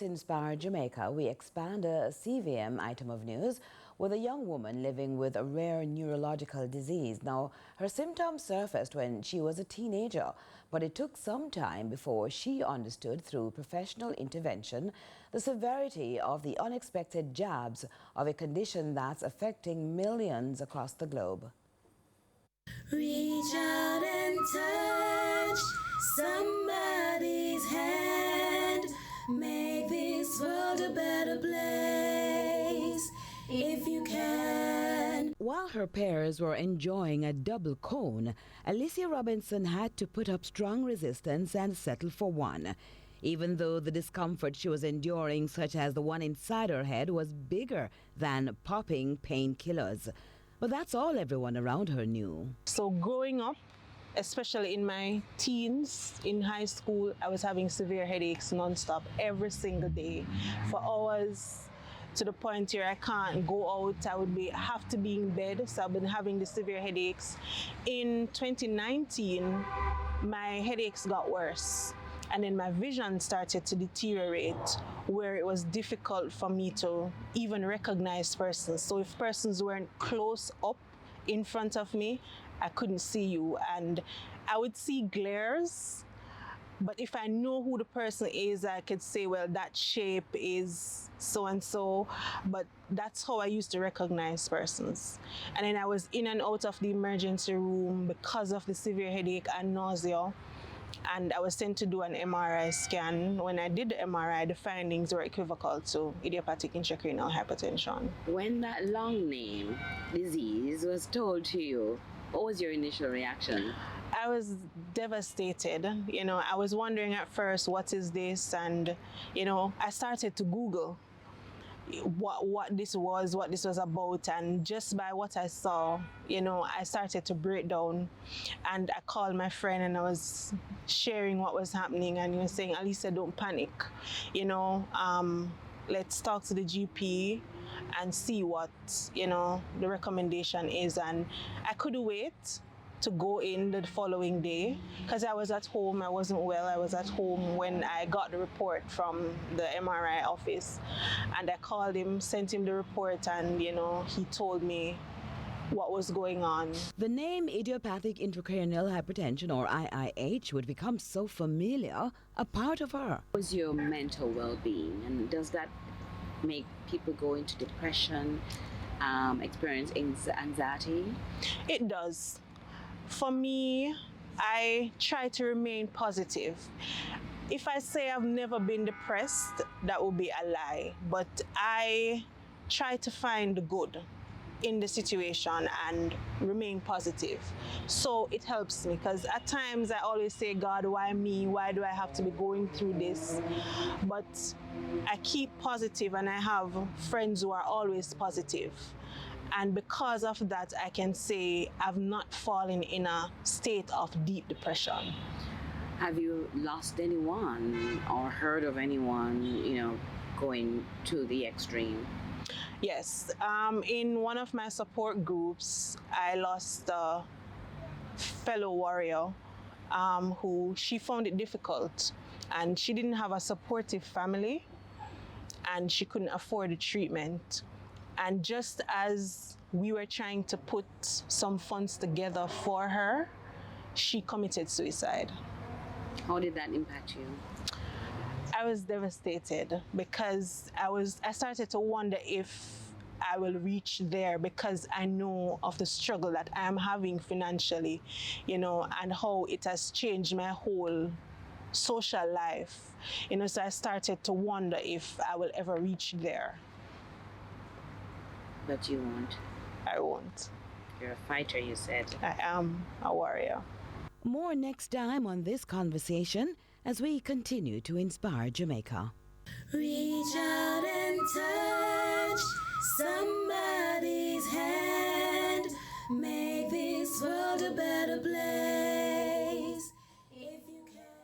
Inspire Jamaica, we expand a CVM item of news with a young woman living with a rare neurological disease. Now, her symptoms surfaced when she was a teenager, but it took some time before she understood through professional intervention the severity of the unexpected jabs of a condition that's affecting millions across the globe. Reach out and touch somebody's hand. Make this world a better place if you can. While her peers were enjoying a double cone, Alicia Robinson had to put up strong resistance and settle for one. Even though the discomfort she was enduring, such as the one inside her head, was bigger than popping painkillers. But that's all everyone around her knew. So growing up, especially in my teens, in high school, I was having severe headaches non-stop every single day for hours, to the point where I can't go out. I would have to be in bed. So I've been having the severe headaches. In 2019, my headaches got worse. And then my vision started to deteriorate, where it was difficult for me to even recognize persons. So if persons weren't close up in front of me, I couldn't see you. And I would see glares, but if I know who the person is, I could say, well, that shape is so-and-so. But that's how I used to recognize persons. And then I was in and out of the emergency room because of the severe headache and nausea. And I was sent to do an MRI scan. When I did the MRI, the findings were equivocal to idiopathic intracranial hypertension. When that lung name disease was told to you, what was your initial reaction? I was devastated. I was wondering at first, what is this? And, I started to Google what this was about, and just by what I saw, I started to break down. And I called my friend and I was sharing what was happening, and he was saying, Alicia, don't panic, let's talk to the GP and see what the recommendation is. And I couldn't wait to go in the following day because I was at home. I wasn't well. I was at home when I got the report from the MRI office, and I called him, sent him the report, and he told me what was going on. The name idiopathic intracranial hypertension, or IIH, would become so familiar, a part of her. What was your mental well-being, and does that make people go into depression, experience anxiety? It does. For me, I try to remain positive. If I say I've never been depressed, that would be a lie. But I try to find the good in the situation and remain positive. So it helps me, because at times I always say, God, why me? Why do I have to be going through this? But I keep positive, and I have friends who are always positive. And because of that, I can say I've not fallen in a state of deep depression. Have you lost anyone or heard of anyone, going to the extreme? Yes. In one of my support groups, I lost a fellow warrior who she found it difficult, and she didn't have a supportive family, and she couldn't afford the treatment. And just as we were trying to put some funds together for her, she committed suicide. How did that impact you? I was devastated, because I started to wonder if I will reach there, because I know of the struggle that I am having financially, and how it has changed my whole social life. So I started to wonder if I will ever reach there. But you won't. I won't. You're a fighter, you said. I am a warrior. More next time on this conversation as we continue to inspire Jamaica. Reach out.